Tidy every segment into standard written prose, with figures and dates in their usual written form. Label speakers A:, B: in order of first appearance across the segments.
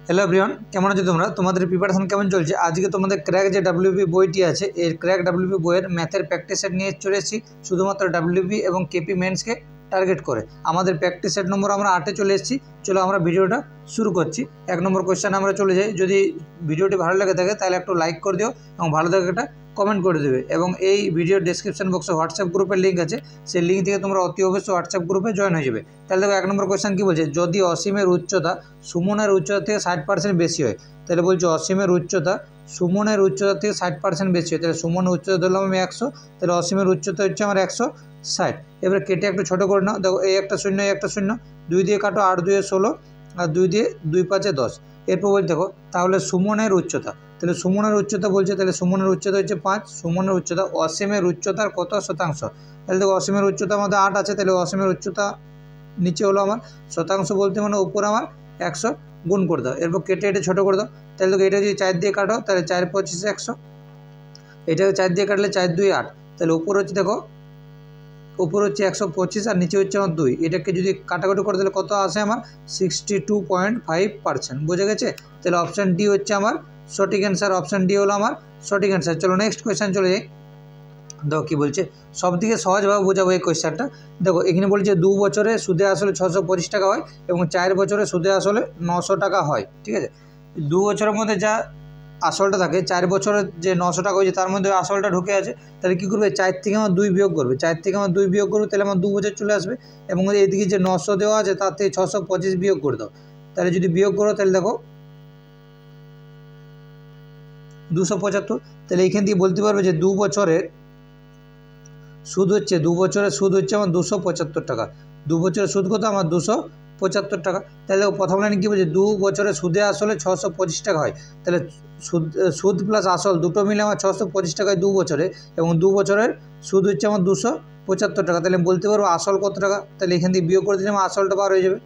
A: Hello everyone, কেমন আছো তোমরা? তোমাদের প্রিপারেশন কেমন চলছে? আজকে তোমাদের ক্র্যাক যে ডাব্লিউপি বইটি আছে, এই ক্র্যাক ডাব্লিউপি বইয়ের ম্যাথের প্র্যাকটিস সেট নিয়ে চলে এসেছি শুধুমাত্র ডাব্লিউপি এবং কেপি মেন্সকে টার্গেট করে। আমাদের প্র্যাকটিস সেট নম্বর আমরা 8-এ চলে এসেছি। চলো আমরা ভিডিওটা শুরু করছি। 1 নম্বর কোয়েশ্চেন আমরা চলে যাই। যদি ভিডিওটি ভালো লেগে থাকে তাহলে একটু লাইক করে দিও এবং ভালো লাগে একটা কমেন্ট করে দেবে। এবং এই ভিডিওর ডেসক্রিপশন বক্সে হোয়াটসঅ্যাপ গ্রুপের লিঙ্ক আছে, সেই লিঙ্ক থেকে তোমরা অতি অবশ্যই হোয়াটসঅ্যাপ গ্রুপে জয়েন হয়ে যাবে। তাহলে দেখো 1 নম্বর কোয়েশ্চেন কী বলছে, যদি অসীমের উচ্চতা সুমনের উচ্চতা থেকে 60% বেশি হয়, তাহলে বলছে অসীমের উচ্চতা সুমনের উচ্চতা থেকে 60% বেশি হয়। তাহলে সুমনের উচ্চতা ধরলাম আমি 100, তাহলে অসীমের উচ্চতা হচ্ছে আমার 160। এবার কেটে একটু ছোটো করে নাও। দেখো এই একটা শূন্য, এই একটা শূন্য, 2 দিয়ে কাটো, 8 2 16 আর 2 দিয়ে 2 5 10। এরপর বলতে দেখো তাহলে সুমনের উচ্চতা, তাহলে সুমনের উচ্চতা বলছে, তাহলে সুমনের উচ্চতা হচ্ছে 5। সুমনের উচ্চতা অসীমের উচ্চতার কত শতাংশ? তাহলে দেখো অসীমের উচ্চতা আমাদের 8 আছে, তাহলে অসীমের উচ্চতা নিচে হলো আমার শতাংশ বলতে মানে উপরে আমার 100 গুণ করে দাও। এরপর কেটে এটা ছোটো করে দাও। তাহলে দেখো এটা যদি 4 দিয়ে কাটো তাহলে 4 25 100, এটাকে 4 দিয়ে কাটলে 4 2 8, তাহলে উপর হচ্ছে দেখো উপর হচ্ছে 125 আর নিচে হচ্ছে আমার 2। এটাকে যদি কাটাকাটি করে দিলে কত আসে আমার 62.5%। বোঝা গেছে? তাহলে অপশান ডি হচ্ছে আমার সঠিক অ্যান্সার। অপশান ডি হলো আমার সঠিক অ্যান্সার। চলো নেক্সট কোয়েশ্চেন চলে যাই। দেখো কী বলছে, সবদিকে সহজভাবে বোঝাবো এই কোয়েশ্চেনটা। দেখো এখানে বলছে 2 বছরে সুদে আসলে 625 টাকা হয় এবং 4 বছরে সুদে আসলে 900 টাকা হয়। ঠিক আছে, 2 বছরের মধ্যে যা আসলটা থাকে, 4 বছরের যে 900 টাকা হয়েছে তার মধ্যে আসলটা ঢুকে আছে। তাহলে কী করবে, 4 থেকে আমার 2 বিয়োগ করবে। 4 থেকে আমার 2 বিয়োগ করবে, তাহলে আমার 2 বছর চলে আসবে। এবং এদিকে যে 900 দেওয়া আছে তার থেকে 625 বিয়োগ করে দাও। তাহলে যদি বিয়োগ করো তাহলে দেখো 275। তাহলে এইখান থেকে বলতে পারবে যে 2 বছরের সুদ হচ্ছে, 2 বছরের সুদ হচ্ছে আমার 275 টাকা। 2 বছরের সুদ কত আমার 275 টাকা। তাহলে দেখো প্রথম লাইনে কী বলছে, 2 বছরে সুদে আসলে 625 টাকা হয়। তাহলে সুদ প্লাস আসল দুটো মিলে আমার 625 টাকায় 2 বছরে, এবং 2 বছরের সুদ হচ্ছে আমার 275 টাকা। তাহলে বলতে পারবো আসল কত টাকা। তাহলে এখান থেকে বিয়োগ করে দিলে আমার আসলটা বার হয়ে যাবে।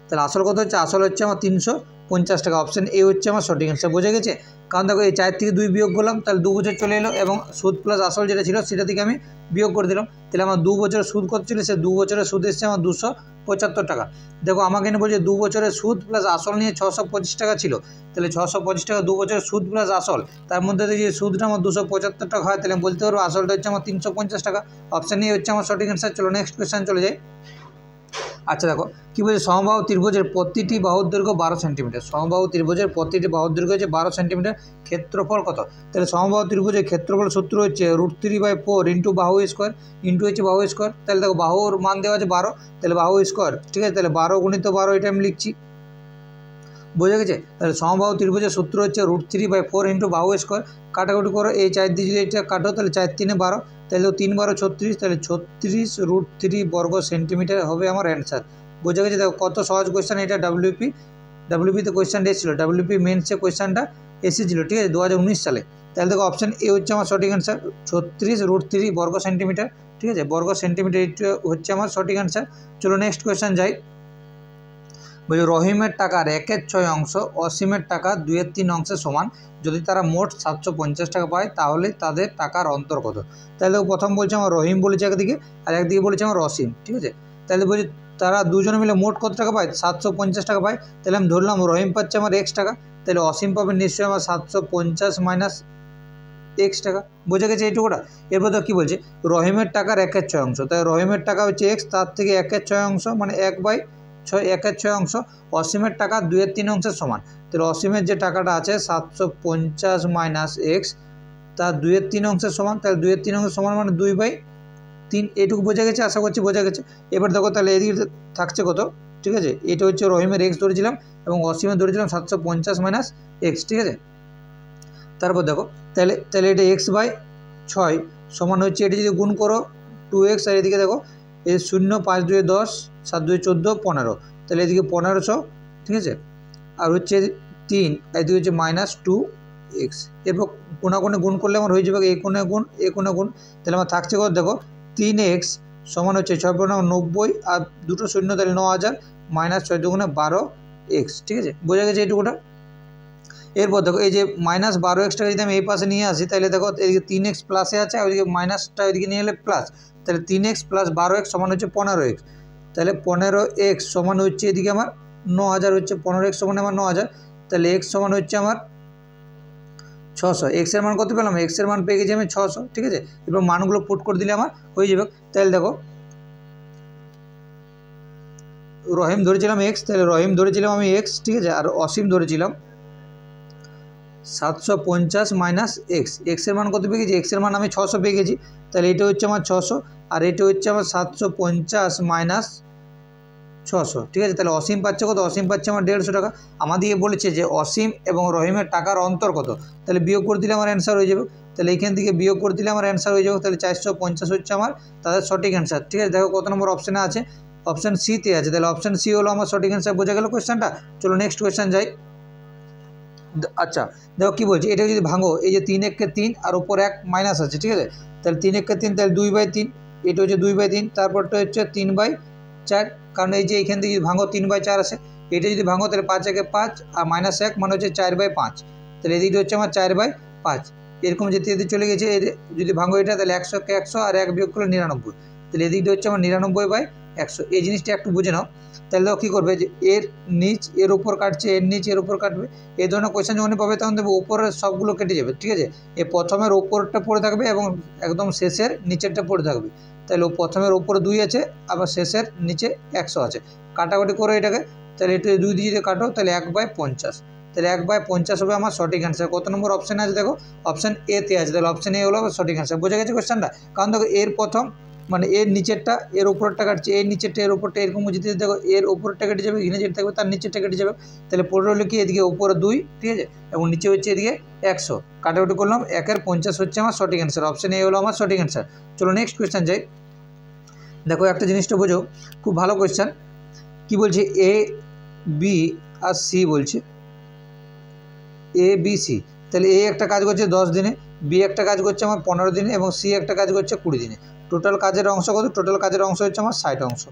A: তাহলে আসল কত হচ্ছে, আসল হচ্ছে আমার 350 টাকা। অপশান এ হচ্ছে আমার সঠিক অ্যান্সার। বোঝা গেছে? কারণ দেখো এই 4 থেকে 2 বিয়োগ করলাম, তাহলে 2 বছর চলে এলো এবং সুদ প্লাস আসল যেটা ছিল সেটা থেকে আমি বিয়োগ করে দিলাম। তাহলে আমার 2 বছরের সুদ কত ছিল, সে 2 বছরের সুদ এসছে আমার 275 টাকা। দেখো আমাকে এনে বলছে 2 বছরের সুদ প্লাস আসল নিয়ে 625 টাকা ছিল। তাহলে 625 টাকা 2 বছরের সুদ প্লাস আসল, তার মধ্যে থেকে যে সুদটা আমার 275 টাকা হয়, তাহলে বলতে পারবো আসলটা হচ্ছে আমার 350 টাকা। অপশান এ হচ্ছে আমার সঠিক অ্যান্সার। চলো নেক্সট কোয়েশ্চেন চলে যাই। আচ্ছা দেখো কী বলছে, সমবাহু ত্রিভুজের প্রতিটি বাহুর দৈর্ঘ্য 12 সেন্টিমিটার। সমবাহু ত্রিভুজের প্রতিটি বাহুর দৈর্ঘ্য হচ্ছে 12 সেন্টিমিটার। ক্ষেত্রফল কত? তাহলে সমবাহু ত্রিভুজের ক্ষেত্রফল সূত্র হচ্ছে √3/4 ইন্টু বাহু স্কোয়ার ইন্টু হচ্ছে বাহু স্কোয়ার। তাহলে দেখো বাহুর মান দেওয়া আছে 12, তাহলে বাহু স্কোয়ার। ঠিক আছে, তাহলে 12 গুণিত 12 এটা আমি লিখছি। বোঝা গেছে? তাহলে সমবাহু ত্রিভুজের সূত্র হচ্ছে √3/4 ইন্টু বাহু স্কোয়ার। কাটাকুটি করো, এই 4 দিয়ে যদি এটা কাটো তাহলে 4 3 12, তাহলে 3 12 36, তাহলে 36√3 বর্গ সেন্টিমিটার হবে আমার অ্যান্সার। বোঝা গেছে? দেখো কত সহজ কোয়েশ্চেন। এটা ডাব্লিউপিতে কোয়েশ্চেনটা এসেছিলো, ডাব্লিউপি মেন্সে কোয়েশ্চেনটা এসেছিলো। ঠিক আছে, 2019 সালে। তাহলে দেখো অপশান এ হচ্ছে আমার সঠিক অ্যান্সার, 36√3 বর্গ সেন্টিমিটার। ঠিক আছে, বর্গ সেন্টিমিটার এটা হচ্ছে আমার সঠিক অ্যান্সার। চলো নেক্সট কোয়েশ্চেন যাই। বলছি রহিমের টাকার 1/6 অংশ অসীমের টাকা 2/3 অংশের সমান। যদি তারা মোট 750 টাকা পায় তাহলে তাদের টাকার অন্তর কত? তাহলে প্রথম বলছে আমার রহিম বলেছে একদিকে, আর একদিকে বলেছে আমার অসীম। ঠিক আছে, তাহলে বলছি তারা দুজনে মিলে মোট কত টাকা পায়, 750 টাকা পায়। তাহলে আমি ধরলাম রহিম পাচ্ছে আমার x টাকা, তাহলে অসীম পাবে নিশ্চয়ই আমার 750 মাইনাস x টাকা। বোঝা গেছে এইটুকুটা? এরপর তো কী বলছে, রহিমের টাকার 1/6 অংশ। তাই রহিমের টাকা হচ্ছে x, তার থেকে 1/6 অংশ মানে 1/6 অংশ অসীমের টাকা 2/3 অংশের সমান। তাহলে অসীমের যে টাকাটা আছে 750 মাইনাস x, তার 2/3 অংশের সমান। তাহলে 2/3 অংশের সমান মানে 2/3। এটুকু বোঝা গেছে? আশা করছি বোঝা গেছে। এবার দেখো তাহলে এদিকে থাকছে কত। ঠিক আছে, এটা হচ্ছে রহিমের x ধরেছিলাম এবং অসীমের ধরেছিলাম 750 মাইনাস x। ঠিক আছে, তারপর দেখো তাহলে এটা x/6 সমান হচ্ছে, এটি যদি গুণ করো 2x, আর এদিকে দেখো এই 0 5 2 10 7 2 14 15, তাহলে এদিকে 1500। ঠিক আছে, আর হচ্ছে 3, এদিকে হচ্ছে -2x। এরপর কোনাকুনি গুণ করলে আমার হয়ে যাবে এই কোণে গুণ এই কোণে গুণ। তাহলে আমার থাকছে কত দেখো, 3x সমান হচ্ছে 6 90 আর দুটো শূন্য, তাহলে 9000 মাইনাস 6 দুগুণে 12x। ঠিক আছে, বোঝা গেছে এইটুকুটা? এরপর দেখো এই যে -12x যদি আমি এই পাশে নিয়ে আসি, তাহলে দেখো এদিকে 3x প্লাসে আছে আর ওইদিকে মাইনাসটা ওইদিকে নিয়ে এলে প্লাস, তাহলে 3x + 12x সমান হচ্ছে 15x। তাহলে 15x সমান হচ্ছে এদিকে আমার 9000 হচ্ছে, 15x সমান আমার 9000, তাহলে x সমান হচ্ছে আমার 600। এক্স এর মান কত পেলাম, এক্স এর মান পেয়ে গেছি আমি 600, ঠিক আছে। এবার মানগুলো পুট করে দিলে আমার হয়ে যাবে। তাহলে দেখো রহিম ধরেছিলাম এক্স, তাহলে রহিম ধরেছিলাম আমি এক্স, ঠিক আছে, আর অসীম ধরেছিলাম 750 মাইনাস এক্স। এক্সের মান কত পেয়ে গেছি, এক্সের মান আমি 600 পেয়ে গেছি, তাহলে এটা হচ্ছে আমার 600 আর এটা হচ্ছে আমার 750 মাইনাস 600, ঠিক আছে। তাহলে অসীম পাচ্ছে কত, অসীম পাচ্ছে আমার 150 টাকা। আমাদেরকে বলেছে যে অসীম এবং রহিমের টাকার অন্তর কত, তাহলে বিয়োগ করে দিলে আমার অ্যান্সার হয়ে যাবে। তাহলে এইখান থেকে বিয়োগ করে দিলে আমার অ্যান্সার হয়ে যাবে। তাহলে 450 হচ্ছে আমার তাদের সঠিক অ্যান্সার, ঠিক আছে। দেখো কত নম্বর অপশানে আছে, অপশান সিতে আছে, তাহলে অপশান সি হলো আমার সঠিক অ্যান্সার। বোঝা গেল কোয়েশ্চেনটা। চলো নেক্সট কোয়েশ্চেন যাই। আচ্ছা দেখো কী বলছে, এটা যদি ভাঙো, এই যে 3 1 3 আর উপর 1 মাইনাস আছে, ঠিক আছে। তাহলে 3 1 3, তাহলে 2/3, এটা হচ্ছে 2/3, তারপরটা হচ্ছে 3/4, কারণ এই যে এইখান থেকে যদি ভাঙো 3/4 আছে, এটা যদি ভাঙো তাহলে 5 1 5 আর মাইনাস 1 মানে হচ্ছে 4/5, তাহলে এদিকে হচ্ছে আমার 4/5, এরকম যেতে যেতে চলে গেছে। যদি ভাঙো এটা তাহলে 100 কে 100 আর 1 বিয়োগ করলে 99, তাহলে এদিকটা হচ্ছে আমার 99/100। এই জিনিসটা একটু বুঝে নাও। তাহলে দেখো কী করবে, যে এর নিচ এর উপর কাটছে, এর নিচ এর উপর কাটবে, এই ধরনের কোয়েশ্চেন যখনই পাবে তখন দেখবে উপরের সবগুলো কেটে যাবে, ঠিক আছে। এই প্রথমের ওপরটা পড়ে থাকবে এবং একদম শেষের নিচেরটা পড়ে থাকবে। তাহলে প্রথমের ওপরে 2 আছে, আবার শেষের নিচে 100 আছে, কাটাকাটি করো এটাকে। তাহলে এটা 2 দিয়ে যদি কাটো তাহলে 1/50, তাহলে 1/50 হবে আমার সঠিক অ্যান্সার। কত নম্বর অপশানে আছে দেখো, অপশান এতে আছে, তাহলে অপশান এ হলো সঠিক অ্যান্সার। বোঝা গেছে কোয়েশ্চেনটা। কারণ দেখো এর প্রথম মানে এর নিচেরটা এর উপরটা কাটছে, এর নিচেরটা এর উপরটা, এরকম যদি দেখো এর উপরটা কেটে যাবে, এখানে যেটা থাকবে তার নিচেরটা কেটে যাবে। তাহলে পড়ে হলো কি, এদিকে উপরে 2, ঠিক আছে, এবং নিচে হচ্ছে এদিকে 100, কাটাকুটি করলাম, 1/50 হচ্ছে আমার সঠিক অ্যান্সার। অপশান এ হলো আমার সঠিক অ্যান্সার। চলো নেক্সট কোয়েশ্চেন যাই। দেখো একটা জিনিসটা বোঝো, খুব ভালো কোয়েশ্চেন। কি বলছে, এ বি আর সি বলছে, এ বি সি। তাহলে এ একটা কাজ করছে 10 দিনে, বি একটা কাজ করছে আমার 15 দিনে এবং সি একটা কাজ করছে 20 দিনে। টোটাল কাজের অংশ কত, টোটাল কাজের অংশ হচ্ছে আমার 60 অংশ।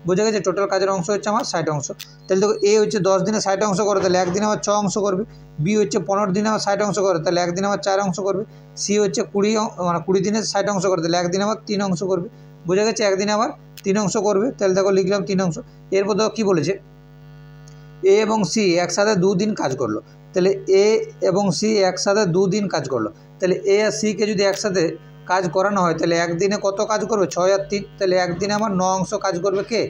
A: বোঝা গেছে, টোটাল কাজের অংশ হচ্ছে আমার 60 অংশ। তাহলে দেখো এ হচ্ছে 10 দিনে 60 অংশ করে, তাহলে একদিনে আমার 6 অংশ করবে। বি হচ্ছে 15 দিনে আমার 60 অংশ করে, তাহলে একদিনে আমার 4 অংশ করবে। সি হচ্ছে 20 দিনে 60 অংশ করে, তাহলে একদিনে আমার 3 অংশ করবে। বোঝা গেছে, একদিনে আবার 3 অংশ করবে। তাহলে দেখো লিখলাম 3 অংশ। এরপর দেখো কী বলেছে, এ এবং সি একসাথে 2 দিন কাজ করলো। তাহলে এ এবং সি একসাথে 2 দিন কাজ করলো। তাহলে এ আর সিকে যদি একসাথে কাজ করানো হয় তাহলে একদিনে কত কাজ করবে, 6 আর 3, তাহলে একদিনে আমার 9 অংশ কাজ করবে। কে,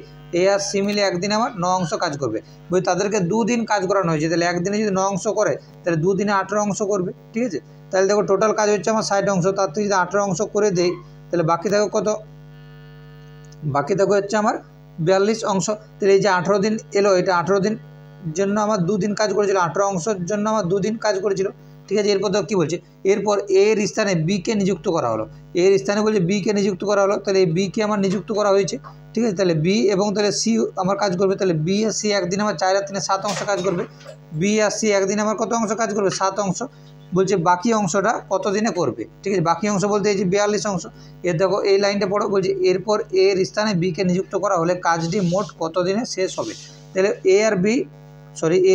A: এ আর সি মিলে একদিনে আমার 9 অংশ কাজ করবে। বই তাদেরকে 2 দিন কাজ করানো হয়েছে, তাহলে একদিনে যদি 9 অংশ করে তাহলে 2 দিনে 18 অংশ করবে, ঠিক আছে। তাহলে দেখো টোটাল কাজ হচ্ছে আমার 60 অংশ, তার থেকে যদি 18 অংশ করে দেই তাহলে বাকি থাকবে কত, বাকি থাকবে হচ্ছে আমার 42 অংশ। তাহলে এই যে 18 দিন এলো, এটা 18 দিন জন্য আমার 2 দিন কাজ করেছিল, 18 অংশের জন্য আমার 2 দিন কাজ করেছিল, ঠিক আছে। এরপর দেখো কী বলছে, এরপর এর স্থানে বিকে নিযুক্ত করা হলো। এর স্থানে বলছে বিকে নিযুক্ত করা হলো, তাহলে এই বিকে আমার নিযুক্ত করা হয়েছে, ঠিক আছে। তাহলে বি এবং তাহলে সি আমার কাজ করবে, তাহলে বি আর সি একদিন আমার 4 আর 3 7 অংশ কাজ করবে। বি আর সি একদিন আমার কত অংশ কাজ করবে, 7 অংশ। বলছে বাকি অংশটা কত দিনে করবে, ঠিক আছে। বাকি অংশ বলতে এই যে 42 অংশ। এর দেখো এই লাইনটা পড়ো, বলছে এরপর এর স্থানে বিকে নিযুক্ত করা হলে কাজটি মোট কত দিনে শেষ হবে। তাহলে এ আর বি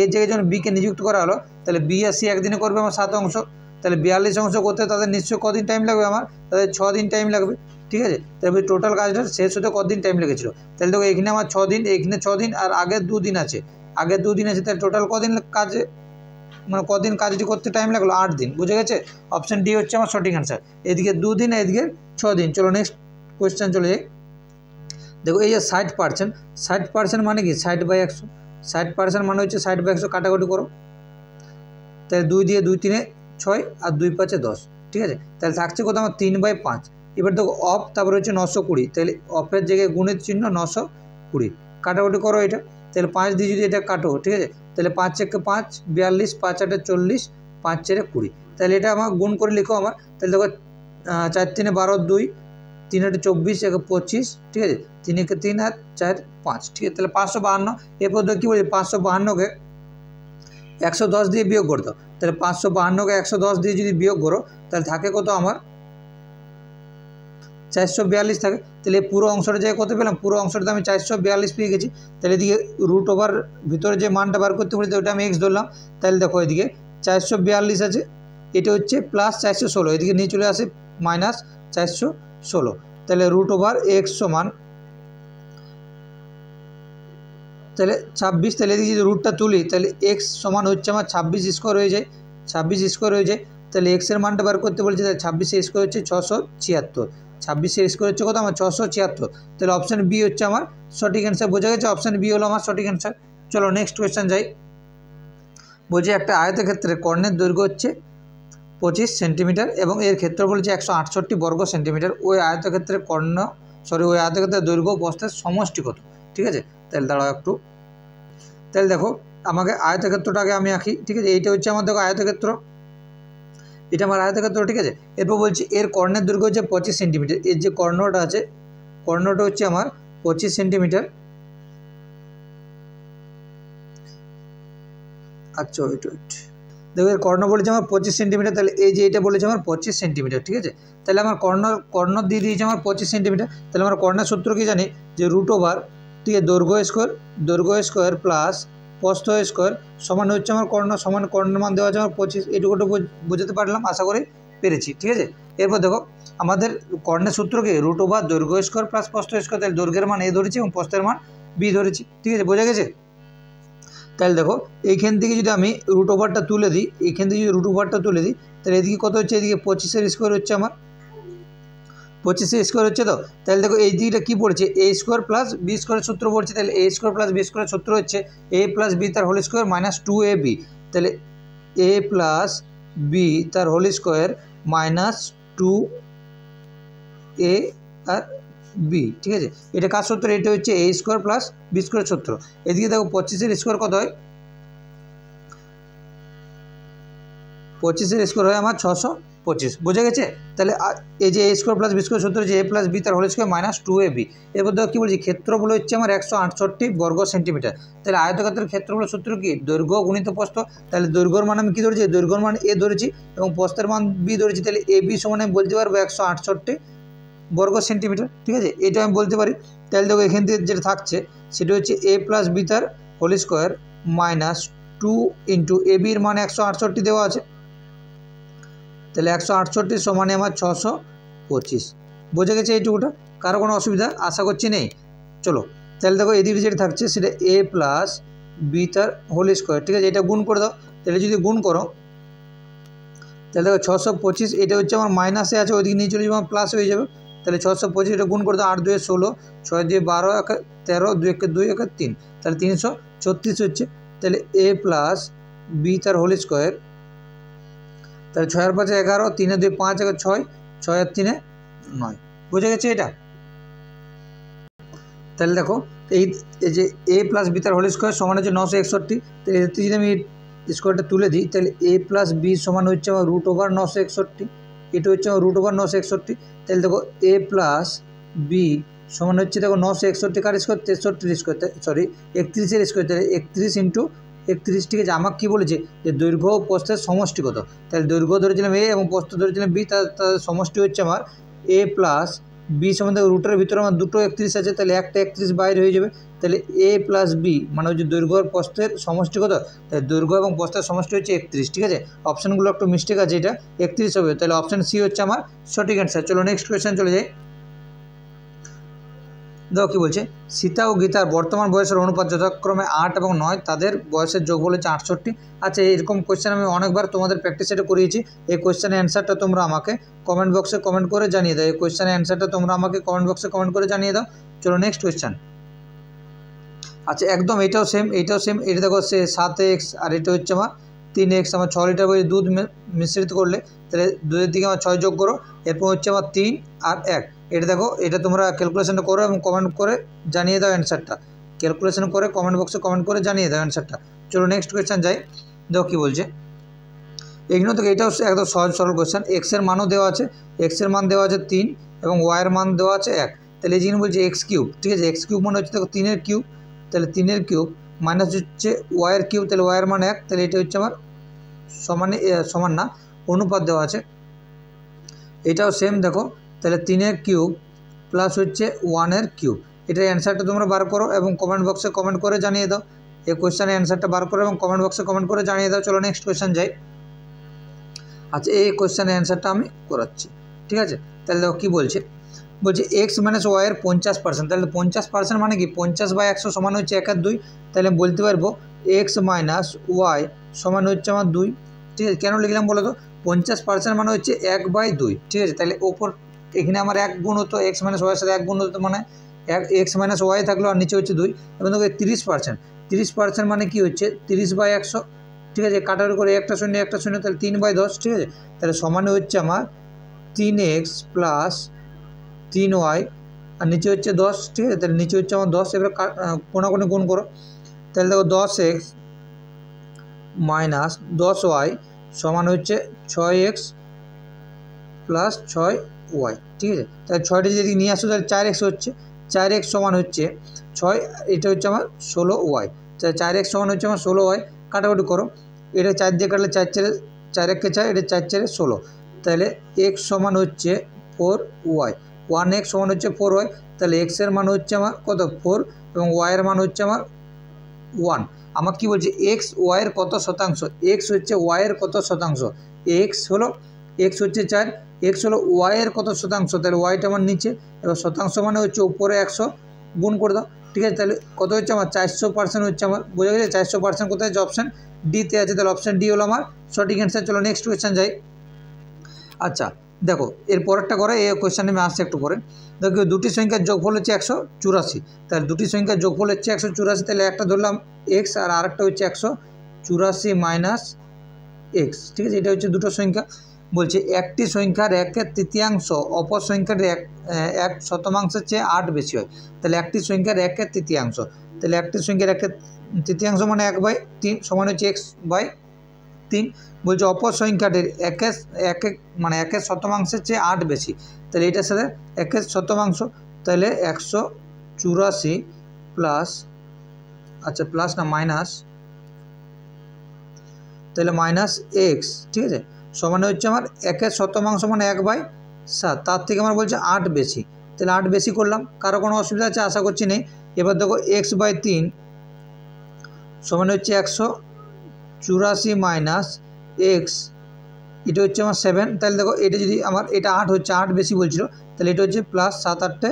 A: এর জায়গায় যখন বিকে নিযুক্ত করা হলো, তাহলে বি আর সি একদিনে করবে আমার 7 অংশ। তাহলে 42 অংশ করতে তাদের নিশ্চয়ই কদিন টাইম লাগবে, আমার তাদের 6 দিন টাইম লাগবে, ঠিক আছে। তাহলে টোটাল কাজটা শেষ হতে কতদিন টাইম লেগেছিল, তাহলে দেখো এখানে আমার 6 দিন, এখানে 6 দিন আর আগের 2 দিন আছে, আগের 2 দিন আছে, তাহলে টোটাল কদিন কাজে মানে কদিন কাজটি করতে টাইম লাগলো, 8 দিন। বুঝে গেছে, অপশান ডি হচ্ছে আমার সঠিক অ্যান্সার। এদিকে 2 দিন, এদিকে 6 দিন। চলো নেক্সট কোয়েশ্চেন চলে যাই। দেখো এই যে 60%, 60% মানে কি 60/100, 60% মানে হচ্ছে 60/100, কাটাকুটি করো। তাহলে 2 দিয়ে 2 3 6 আর 2 5 10, ঠিক আছে। তাহলে থাকছে কত আমার 3/5। এবার দেখো অফ, তারপরে হচ্ছে 920, তাহলে অফের জায়গায় গুণের চিহ্ন 920, কাটাকুটি করো এটা। তাহলে 5 দিয়ে যদি এটা কাটো, ঠিক আছে, তাহলে 5 1 5 42, 5 8 40, 5 4 20, তাহলে এটা আমার গুণ করে লিখো আমার। তাহলে দেখো 4 3 12 2, 3 8 24, 1 25, ঠিক আছে, 3 1 3 আর 4 5, ঠিক আছে। তাহলে 552। এরপর কী বলছি, 552কে 110 দিয়ে বিয়োগ করে দাও। তাহলে 552কে 110 দিয়ে যদি বিয়োগ করো তাহলে থাকে কত আমার 442 থাকে। তাহলে পুরো অংশটা জায়গায় কত পেলাম, পুরো অংশটা আমি 442 পেয়ে গেছি। তাহলে এদিকে রুট ওভার ভিতরে যে মানটা বার করতে পারি ওটা আমি এক্স ধরলাম। তাহলে দেখো এদিকে 442 আছে, এটা হচ্ছে প্লাস 416, এদিকে নিয়ে চলে আসে মাইনাস 416। তাহলে রুট ওভার এক্স সমান তাহলে 26, তাহলে এদিকে যদি রুটটা তুলি তাহলে এক্স সমান হচ্ছে আমার 26 স্কোয়ার হয়ে যায়, 26 স্কোয়ার হয়ে যায়। তাহলে এক্সের মানটা বার করতে বলছে, তাহলে 26 স্কোয়ার হচ্ছে 676, 26 স্কোয়ার হচ্ছে কত আমার 676। তাহলে অপশান বি হচ্ছে আমার সঠিক অ্যান্সার। বোঝা গেছে, অপশান বি হলো আমার সঠিক অ্যান্সার। চলো নেক্সট কোয়েশ্চেন যাই। বলছে একটা আয়তক্ষেত্রে কর্ণের দৈর্ঘ্য হচ্ছে 25 সেন্টিমিটার এবং এর ক্ষেত্রফল হচ্ছে 168 বর্গ সেন্টিমিটার। ওই আয়তক্ষেত্রের ওই আয়তক্ষেত্রের দৈর্ঘ্য প্রস্থের সমষ্টি কত? ঠিক আছে, তাহলে দাঁড়াও একটু। তাহলে দেখো আমাকে আয়তক্ষেত্রটাকে আমি আঁকি। ঠিক আছে, এইটা হচ্ছে আমার দেখো আয়তক্ষেত্র, এটা আমার আয়তক্ষেত্র। ঠিক আছে, এরপর বলছি এর কর্ণের দৈর্ঘ্য হচ্ছে 25 সেন্টিমিটার। এর যে কর্ণটা আছে, কর্ণটা হচ্ছে আমার 25 সেন্টিমিটার। আচ্ছা ওয়েট, দেখো এর কর্ণ বলেছে আমার 25 সেন্টিমিটার। তাহলে এই যে এটা বলেছে আমার 25 সেন্টিমিটার। ঠিক আছে, তাহলে আমার কর্ণ দিয়ে দিয়েছে আমার 25 সেন্টিমিটার। তাহলে আমার কর্ণের সূত্র কি জানি, যে রুট ওভার, ঠিক আছে, দৈর্ঘ্য স্কোয়ার প্লাস প্রস্থ স্কোয়ার সমান হচ্ছে আমার কর্ণ, সমান কর্ণের মান দেওয়া আছে আমার 25। এটুকুটা বোঝাতে পারলাম, আশা করি পেরেছি। ঠিক আছে, এরপর দেখো আমাদের কর্ণের সূত্র কি, রুট ওভার দৈর্ঘ্য স্কোয়ার প্লাস প্রস্থ স্কোয়ার। তাহলে দৈর্ঘ্যের মান এ ধরেছি এবং প্রস্থের মান বি ধরেছি। ঠিক আছে, বোঝা গেছে। তাহলে দেখো এইখান থেকে যদি আমি রুট ওভারটা তুলে দিই, তাহলে এদিকে কত হচ্ছে, এদিকে 25 স্কোয়ার হচ্ছে আমার, 25 স্কোয়ার হচ্ছে। তো তাহলে দেখো এই দিকটা কী পড়ছে, এ স্কোয়ার প্লাস বি স্কোয়ারের সূত্র পড়ছে। তাহলে এ স্কোয়ার প্লাস বি স্কোয়ারের সূত্র হচ্ছে এ প্লাস বি তার হোল স্কোয়ার মাইনাস 2ab। তাহলে এ প্লাস বি তার হোল স্কোয়ার মাইনাস 2a আর বি। ঠিক আছে, এটা কার সূত্র, এটা হচ্ছে এ স্কোয়ার প্লাস বি স্কোয়ারের সূত্র। এদিকে দেখো 25 স্কোয়ার কত হয়, 25 স্কোয়ার হয় আমার 625। বোঝা গেছে। তাহলে এই যে এ স্কোয়ার প্লাস বি স্কোয়ার সূত্র হচ্ছে এ প্লাস বি তার হোল স্কোয়ার মাইনাস 2ab। এরপর দেখো কী বলছি, ক্ষেত্রফল হচ্ছে আমার 168 বর্গ সেন্টিমিটার। তাহলে আয়তক্ষেত্রের ক্ষেত্রফল সূত্র কি, দৈর্ঘ্য গুণিত প্রস্থ। তাহলে দৈর্ঘ্যর মান আমি কী ধরেছি, দৈর্ঘ্যর মান এ ধরেছি এবং প্রস্থের মান বি ধরেছি। তাহলে এ বি সমান আমি বলতে পারবো 168 বর্গ সেন্টিমিটার। ঠিক আছে, এটা আমি বলতে পারি। তাহলে দেখো এখান থেকে যেটা থাকছে সেটা হচ্ছে এ প্লাস বি তার হোল স্কোয়ার মাইনাস 2 ইন্টু এ বির মান 168 দেওয়া আছে। তাহলে 168 সমানে আমার 625। বোঝা গেছে এইটুকুটা, কারো কোনো অসুবিধা আশা করছি নেই। চলো তাহলে দেখো এদিকে যেটা থাকছে সেটা এ প্লাস বি তার হোল স্কোয়ার। ঠিক আছে, এটা গুণ করে দাও। তাহলে যদি গুণ করো তাহলে দেখো 625, এটা হচ্ছে আমার মাইনাসে আছে, ওইদিকে নিয়ে চলে যাবে আমার প্লাস হয়ে যাবে। তাহলে 625 এটা গুণ করে দাও, 8 2 16, 6 2 12, 1 13, 2 1 2 1 3, তাহলে 336 হচ্ছে। তাহলে এ প্লাস বি তার হোল স্কোয়ার, তাহলে 6 আর 5 11, 3 2 5 1 6, 6 আর 3 9। বুঝে গেছে এটা। তাহলে দেখো এই যে এ প্লাস বি তার হোল স্কোয়ার সমান হচ্ছে 961। তাহলে এতে যদি আমি স্কোয়ারটা তুলে দিই তাহলে এ প্লাস বি সমান হচ্ছে আমার রুট ওভার 961, এটা হচ্ছে আমার রুট ওভার 961। তাহলে দেখো এ প্লাস বি সমান হচ্ছে দেখো 961 কার স্কোয়ার, 63 স্কোয়ার, সরি 31 স্কোয়ার। তাহলে 31 ইন্টু 31। ঠিক আছে, আমাকে কী বলেছে যে দৈর্ঘ্য ও প্রস্থের সমষ্টি কত। তাহলে দৈর্ঘ্য ধরেছিলাম এ এবং প্রস্থ ধরেছিলাম বি, তার সমষ্টি হচ্ছে আমার এ প্লাস বি সমান দেখো রুটের ভিতরে আমার দুটো 31 আছে, তাহলে একটা 31 বাইরে হয়ে যাবে। তাহলে এ প্লাস বি মানে হচ্ছে দৈর্ঘ্য আর প্রস্থের সমষ্টি কত, তাহলে দৈর্ঘ্য এবং প্রস্থের সমষ্টি হচ্ছে 31। ঠিক আছে, অপশানগুলো একটু মিস্টেক আছে, এটা 31 হবে। তাহলে অপশান সি হচ্ছে আমার সঠিক অ্যান্সার। চলো নেক্সট কোয়েশ্চেন চলে যাই। দেখো কী বলছে, সীতা ও গীতার বর্তমান বয়সের অনুপাত যথাক্রমে 8 এবং 9, তাদের বয়সের যোগফল হচ্ছে 68। আচ্ছা, এরকম কোয়েশ্চেন আমি অনেকবার তোমাদের প্র্যাকটিস সেটে করিয়েছি। এই কোয়েশ্চেনের অ্যান্সারটা তোমরা আমাকে কমেন্ট বক্সে কমেন্ট করে জানিয়ে দাও। এই কোয়েশ্চেনের অ্যান্সারটা তোমরা আমাকে কমেন্ট বক্সে কমেন্ট করে জানিয়ে দাও। চলো নেক্সট কোয়েশ্চেন। আচ্ছা একদম এটাও সেম, এটা দেখো সে 7x আর এটা হচ্ছে আমার 3x। আমার 6 লিটার বই দুধ মিশ্রিত করলে তাহলে দুধের দিকে আমার 6 যোগ করো, এরপর হচ্ছে আমার 3 আর 1। এটা দেখো, এটা তোমরা ক্যালকুলেশনটা করো এবং কমেন্ট করে জানিয়ে দাও অ্যান্সারটা। ক্যালকুলেশন করে কমেন্ট বক্সে কমেন্ট করে জানিয়ে দাও অ্যান্সারটা। চলো নেক্সট কোয়েশ্চেন যাই। দেখো কী বলছে, এগুলো থেকে এটাও একদম সহজ সরল কোয়েশ্চেন। এক্সের মানও দেওয়া আছে, এক্সের মান দেওয়া আছে 3 এবং ওয়াইয়ের মান দেওয়া আছে 1। তাহলে এই জিনিস বলছে এক্স কিউব। ঠিক আছে, এক্স কিউব মানে হচ্ছে দেখো 3-এর কিউব, তাহলে 3-এর কিউব মাইনাস হচ্ছে ওয়াইয়ের কিউব, তাহলে ওয়াইয়ের মান 1। তাহলে এটা হচ্ছে আমার সমান না, অনুপাত দেওয়া আছে। এটাও সেম দেখো, তাহলে 3-এর কিউব প্লাস হচ্ছে 1-এর কিউব। এটার অ্যান্সারটা তোমরা বার করো এবং কমেন্ট বক্সে কমেন্ট করে জানিয়ে দাও। এই কোয়েশ্চেনের অ্যান্সারটা বার করো এবং কমেন্ট বক্সে কমেন্ট করে জানিয়ে দাও। চলো নেক্সট কোয়েশ্চেন যাই। আচ্ছা এই কোয়েশ্চেনের অ্যান্সারটা আমি করাচ্ছি। ঠিক আছে, তাহলে দেখো কী বলছে, বলছে এক্স মাইনাস ওয়াইয়ের 50%, তাহলে 50% মানে কি 50/100 সমান হচ্ছে 1/2। তাহলে বলতে পারবো এক্স মাইনাস ওয়াই সমান হচ্ছে আমার 2। ঠিক আছে, কেন লিখলাম বলো তো? 50% মানে হচ্ছে 1/2। ঠিক আছে, তাহলে ওপর এখানে আমার 1 গুণ হতো, এক্স মাইনাস ওয়াইয়ের সাথে 1 গুণ হতো, মানে এক্স মাইনাস ওয়াই থাকলো, আর নিচে হচ্ছে 2। এবং দেখো 30% মানে কি হচ্ছে 30/100। ঠিক আছে, কাটার করে একটা শূন্য, তাহলে 3/10। ঠিক আছে, তাহলে সমানে হচ্ছে আমার 3x প্লাস 3y, আর নিচে হচ্ছে 10। ঠিক আছে, তাহলে নিচে হচ্ছে আমার 10। এবার কোনাকুনি গুণ করো, তাহলে দেখো 10x মাইনাস 10y সমান হচ্ছে 6x প্লাস 6y। ঠিক আছে, তাহলে 6টা যদি নিয়ে আসো তাহলে 4x হচ্ছে, 4x সমান হচ্ছে 6, এটা হচ্ছে আমার 16y। তাহলে 4x সমান হচ্ছে আমার 16y। কাটাকুটি করো, এটা 4 দিয়ে কাটলে 4 4 4 1 4, এটা 4 4 16। তাহলে x সমান হচ্ছে 4y, 1x সমান হচ্ছে 4y। তাহলে x এর মান হচ্ছে আমার কত 4, এবং y এর মান হচ্ছে আমার 1। আমার কি বলছে x y এর কত শতাংশ, x হচ্ছে y এর কত শতাংশ, x হলো x হচ্ছে 4, x হলো y এর কত শতাংশ, তাহলে ওয়াইটা আমার নিচে, এবার শতাংশ মানে হচ্ছে উপরে 100 গুণ করে দাও। ঠিক আছে, তাহলে কত হচ্ছে আমার 400% হচ্ছে আমার, বোঝা গেছে? 400% কোথায় আছে? অপশান ডিতে আছে, তাহলে অপশান ডি হলো আমার সঠিক অ্যান্সার। চলো নেক্সট কোয়েশ্চেন যাই। আচ্ছা দেখো এর পরেরটা করে, এই কোয়েশ্চেনে আমি আসছি একটু পরে। দেখো দুটি সংখ্যার যোগফল হচ্ছে 184, তাহলে দুটি সংখ্যার যোগফল হচ্ছে 184, তাহলে একটা ধরলাম এক্স আর আরেকটা হচ্ছে 184 মাইনাস এক্স। ঠিক আছে, এটা হচ্ছে দুটো সংখ্যা। বলছে একটি সংখ্যার 1/3 অপর সংখ্যার 1/100 চেয়ে 8 বেশি হয়, তাহলে একটি সংখ্যার 1/3, তাহলে একটি সংখ্যার 1/3 মানে 1/3 সমান হচ্ছে x/3। বলছে অপর সংখ্যাটির 1/100 চেয়ে 8 বেশি, তাহলে এটার সাথে 1/100, তাহলে 184 প্লাস, আচ্ছা প্লাস না মাইনাস, তাহলে মাইনাস এক্স। ঠিক আছে, সমানে হচ্ছে আমার 1/100 মানে 1/7, তার থেকে আমার বলছে 8 বেশি, তাহলে 8 বেশি করলাম। কারো কোনো অসুবিধা আছে? আশা করছি নেই। এবার দেখো x/3 সমানে হচ্ছে 184 মাইনাস এক্স, এটা হচ্ছে আমার 7। তাহলে দেখো এটা যদি আমার এটা 8 হচ্ছে, 8 বেশি বলছিল, তাহলে এটা হচ্ছে প্লাস 7 8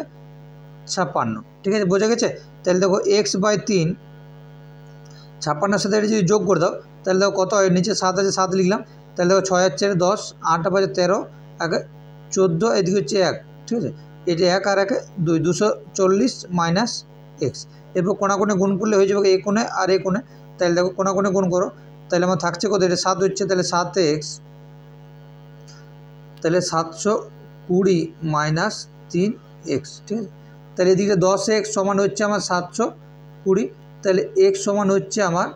A: 56। ঠিক আছে, বোঝা গেছে? তাহলে দেখো x/3 56-এর সাথে এটা যদি যোগ করে দাও, তাহলে দেখো কত হয়, নিচে 7 আছে 7 লিখলাম, তাহলে দেখো 6 আর 4 10, 8 আর 5 13, 14, এদিকে হচ্ছে 1। ঠিক আছে, এটা 1 আর 1 2, 240 মাইনাস এক্স। এরপর কোনাকুনি গুণ করলে হয়ে যাবে এই কোণে আর এই কোণে, তাহলে দেখো কোনাকুনি গুণ করো, তাহলে আমার থাকছে কত, এটা 7 হচ্ছে, তাহলে 7x, তাহলে 720 মাইনাস 3x। ঠিক আছে, তাহলে এদিকে 10x সমান হচ্ছে আমার 720, তাহলে x সমান হচ্ছে আমার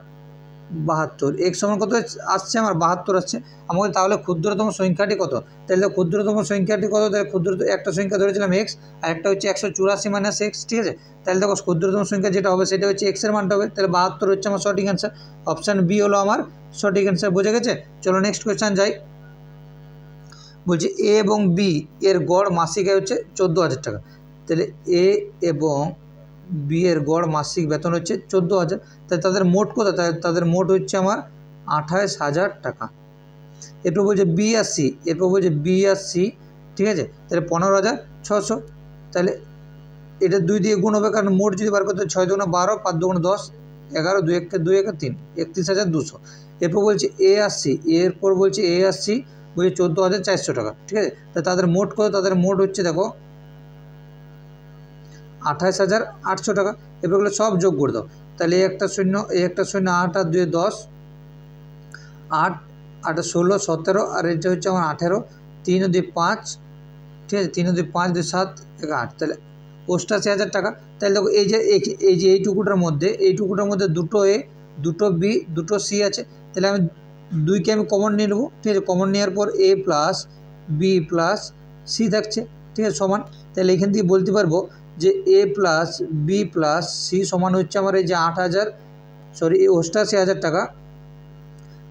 A: 72। x সমান কত আসছে আমার 72 আসছে আমাদের। তাহলে ক্ষুদ্রতম সংখ্যাটি কত? তাহলে ক্ষুদ্রতম সংখ্যাটি কত? তাহলে একটা সংখ্যা ধরেছিলাম x, আর একটা হচ্ছে 184 মাইনাস এক্স। ঠিক আছে, তাহলে দেখো ক্ষুদ্রতম সংখ্যা যেটা হবে সেটা হচ্ছে x এর মানটা হবে, তাহলে 72 হচ্ছে আমার সঠিক অ্যান্সার। অপশান বি হলো আমার সঠিক অ্যান্সার। বোঝা গেছে? চলো নেক্সট কোয়েশ্চেন যাই। বলছি এ এবং বি এর গড় মাসিক আয় হচ্ছে 14,000 টাকা, তাহলে এ এবং বি এর গড় মাসিক বেতন হচ্ছে 14,000, তাহলে তাদের মোট কত? তাদের মোট হচ্ছে আমার 28,000 টাকা। এরপর বলছে বি আর সি, ঠিক আছে, তাহলে 15,600, তাহলে এটা 2 দিয়ে গুণ হবে, কারণ মোট যদি বার করতে 6 দুগুণে 12, 5 দুগুণে 10, 11, 2 1 2 1 3, 31,200। এরপর বলছে এ আর সি, এরপর বলছে এ আর সি বলছে 14,400 টাকা। ঠিক আছে, তা তাদের মোট কত? তাদের মোট হচ্ছে দেখো 28,800 টাকা। এবারগুলো সব যোগ করে দাও, তাহলে একটা শূন্য, 8 আর 2 10, 8 8 16 17, আর এটা হচ্ছে আমার 18, 3 ও 2 5, ঠিক আছে, 3 ও 2 5 2 7 8, তাহলে 88,000 টাকা। তাহলে দেখো এইটুকুটার মধ্যে দুটো এ, দুটো বি, দুটো সি আছে, তাহলে আমি 2কে আমি কমন নিয়ে নেবো। ঠিক আছে, কমন নেওয়ার পর এ প্লাস বি প্লাস সি থাকছে। ঠিক আছে, সমান, তাহলে এখান থেকে বলতে পারবো যে এ প্লাস বি প্লাস সি সমান হচ্ছে আমার এই যে 88,000 টাকা।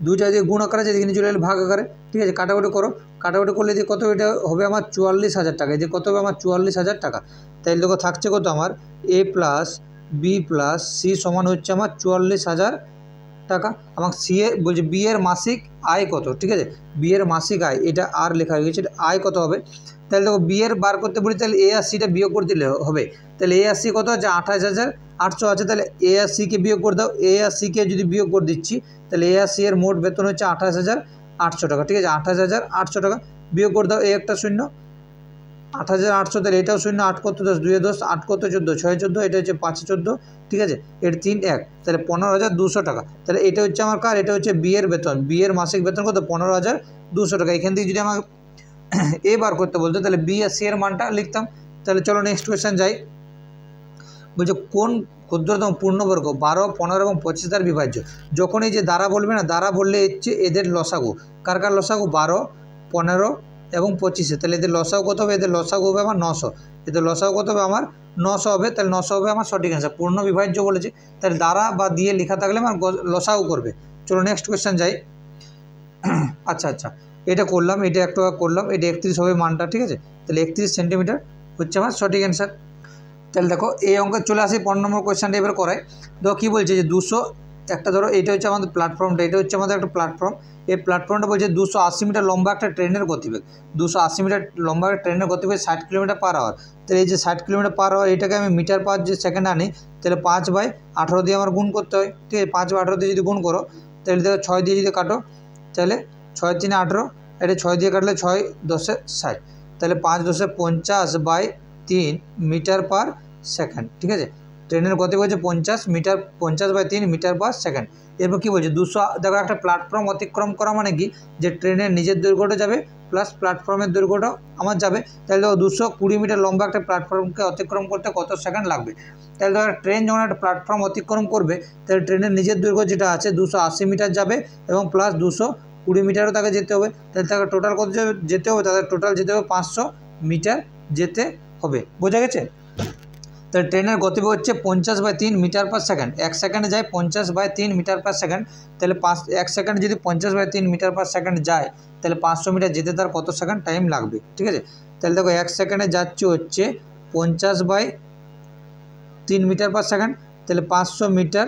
A: 2টা দিয়ে গুণ আকারে আছে, এখানে চলে এলে ভাগ আকারে। ঠিক আছে, কাটাকুটি করো, কাটাকুটি করলে দিয়ে কত? এটা হবে আমার 44,000 টাকা। এদিকে কত হবে আমার 44,000 টাকা। তাই দেখো থাকছে কত আমার এ প্লাস বি প্লাস সি সমান হচ্ছে আমার 44,000 টাকা। এবং সি এ বলছে বি এর মাসিক আয় কত, ঠিক আছে, বি এর মাসিক আয়, এটা আর লেখা হয়ে গেছে, এটা আয় কত হবে। তাহলে দেখো বি এর বার করতে বলি, তাহলে এ আর সিটা বিয়োগ করে দিলে হবে। তাহলে এ আর সি কত আছে, 28,800 আছে। তাহলে এ আর সিকে বিয়োগ করে দাও, এ আর সিকে যদি বিয়োগ করে দিচ্ছি, তাহলে এ আর সি এর মোট বেতন হচ্ছে 28,800 টাকা, ঠিক আছে, 28,800 টাকা। বিয়োগ করে দাও, এই একটা শূন্য, 28,800, তাহলে এটাও শূন্য, 8 কত 10, 2 10, 8 কত 14, 6 14, এটা হচ্ছে 5 14, ঠিক আছে, এর 3 1, তাহলে 15,200 টাকা। তাহলে এটা হচ্ছে আমার কার, এটা হচ্ছে বি এর বেতন, বি এর মাসিক বেতন কত, 15,200 টাকা। এখান থেকে যদি আমার এ বার করতে বলতো, তাহলে বি আর সি এর মানটা লিখতাম। তাহলে চলো নেক্সট কোয়েশ্চেন যাই। বলছে কোন ক্ষুদ্রতম পূর্ণবর্গ 12, 15 এবং 25 দ্বারা বিভাজ্য। যখন এই যে দ্বারা বলবে না, দ্বারা বললে হচ্ছে এদের লসাগু, কার কার লসাগু, 12, 15 এবং 25। তাহলে এদের লসাগু কত হবে, এদের লসাগু হবে আমার 900, এদের লসাগু কত হবে আমার 900 হবে। তাহলে 900 হবে আমার সঠিক অ্যান্সার। পূর্ণ বিভাজ্য বলেছে, তাহলে দ্বারা বা দিয়ে লেখা থাকলে আমার লসাগু করবে। চলো নেক্সট কোয়েশ্চেন যাই। আচ্ছা আচ্ছা, এটা করলাম, এটা একটু করলাম, এটা 31 হবে মানটা, ঠিক আছে। তাহলে 31 সেন্টিমিটার হচ্ছে আমার সঠিক অ্যান্সার। তাহলে দেখো এই অঙ্কে চলে আসি 15 নম্বর কোয়েশ্চেনটা এবার করাই। দেখো কী বলছে যে 200, একটা ধরো এটা হচ্ছে আমাদের প্ল্যাটফর্মটা, এটা হচ্ছে আমাদের একটা প্ল্যাটফর্ম। এই প্ল্যাটফর্মটা বলছে 280 মিটার লম্বা একটা ট্রেনের গতিবেগ, 280 মিটার লম্বা একটা ট্রেনের গতিবেগ 60 কিলোমিটার পার আওয়ার। তাহলে এই যে 60 কিলোমিটার পার আওয়ার, এটাকে আমি মিটার পার যে সেকেন্ড আনি, তাহলে 5/18 দিয়ে আমার গুণ করতে হয়, ঠিক আছে। 5/18 দিয়ে যদি গুণ করো, তাহলে দেখো 6 দিয়ে যদি কাটো, তাহলে 6 3 18, এটা 6 দিয়ে কাটলে 6 10 60, তাহলে 5 10 50/3 মিটার পার সেকেন্ড, ঠিক আছে। ট্রেনের গতিবেগ হচ্ছে 50 মিটার, 50/3 মিটার পার সেকেন্ড। এরপর কী বলছে 200, দেখো একটা প্ল্যাটফর্ম অতিক্রম করা মানে কি, যে ট্রেনের নিজের দৈর্ঘ্যটা যাবে প্লাস প্ল্যাটফর্মের দৈর্ঘ্যটাও আমার যাবে। তাহলে দেখো 220 মিটার লম্বা একটা প্ল্যাটফর্মকে অতিক্রম করতে কত সেকেন্ড লাগবে। তাহলে ধরো ট্রেন যখন একটা প্ল্যাটফর্ম অতিক্রম করবে, তাহলে ট্রেনের নিজের দৈর্ঘ্য যেটা আছে 280 মিটার যাবে এবং প্লাস 220 মিটারও তাকে যেতে হবে। তাহলে তাকে টোটাল কত যেতে হবে, তাদের টোটাল যেতে হবে 500 মিটার যেতে হবে। বোঝা গেছে। তাহলে ট্রেনের গতিবেগ হচ্ছে 50/3 মিটার পার সেকেন্ড, 1 সেকেন্ডে যায় 50/3 মিটার পার সেকেন্ড। তাহলে 1 সেকেন্ডে যদি 50/3 মিটার পার সেকেন্ড যায়, তাহলে 500 মিটার যেতে তার কত সেকেন্ড টাইম লাগবে, ঠিক আছে। তাহলে দেখো 1 সেকেন্ডে যাচ্ছে হচ্ছে 50/3 মিটার পার সেকেন্ড, তাহলে 500 মিটার,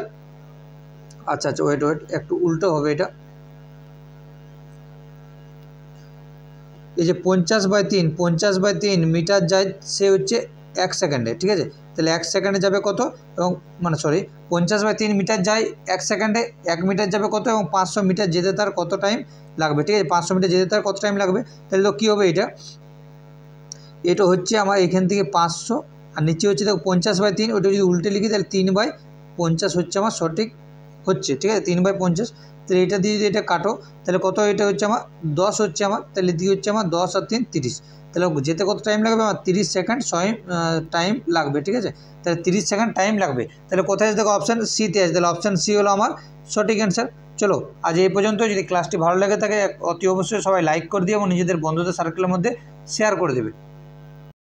A: আচ্ছা আচ্ছা ওয়েট একটু উল্টো হবে এটা, এই যে 50/3 মিটার যায় সে হচ্ছে 1 সেকেন্ডে, ঠিক আছে। তাহলে 1 সেকেন্ডে যাবে কত, এবং মানে সরি 50/3 মিটার যায় 1 সেকেন্ডে, 1 মিটার যাবে কত, এবং 500 মিটার যেতে তার কত টাইম লাগবে, ঠিক আছে। 500 মিটার যেতে তার কত টাইম লাগবে, তাহলে তো কী হবে এটা হচ্ছে আমার এখান থেকে 500, আর নিচে হচ্ছে দেখো 50/3, ওটা যদি উল্টে লিখি তাহলে 3/50 হচ্ছে আমার সঠিক হচ্ছে, ঠিক আছে, 3/50। তাহলে এটা দিয়ে যদি এটা কাটো, তাহলে কত, এটা হচ্ছে আমার 10 হচ্ছে আমার, তাহলে দিয়ে হচ্ছে আমার 10 আর 3 30, তাহলে যেতে কত টাইম লাগবে আমার 30 সেকেন্ড টাইম লাগবে, ঠিক আছে। তাহলে 30 সেকেন্ড টাইম লাগবে। তাহলে কোথায় আছে দেখো অপশান সিতে আছে, তাহলে অপশান সি হলো আমার সঠিক অ্যান্সার। চলো আজ এই পর্যন্ত। যদি ক্লাসটি ভালো লেগে থাকে অতি অবশ্যই সবাই লাইক করে দিও এবং নিজেদের বন্ধুদের সার্কেলের মধ্যে শেয়ার করে দেবে।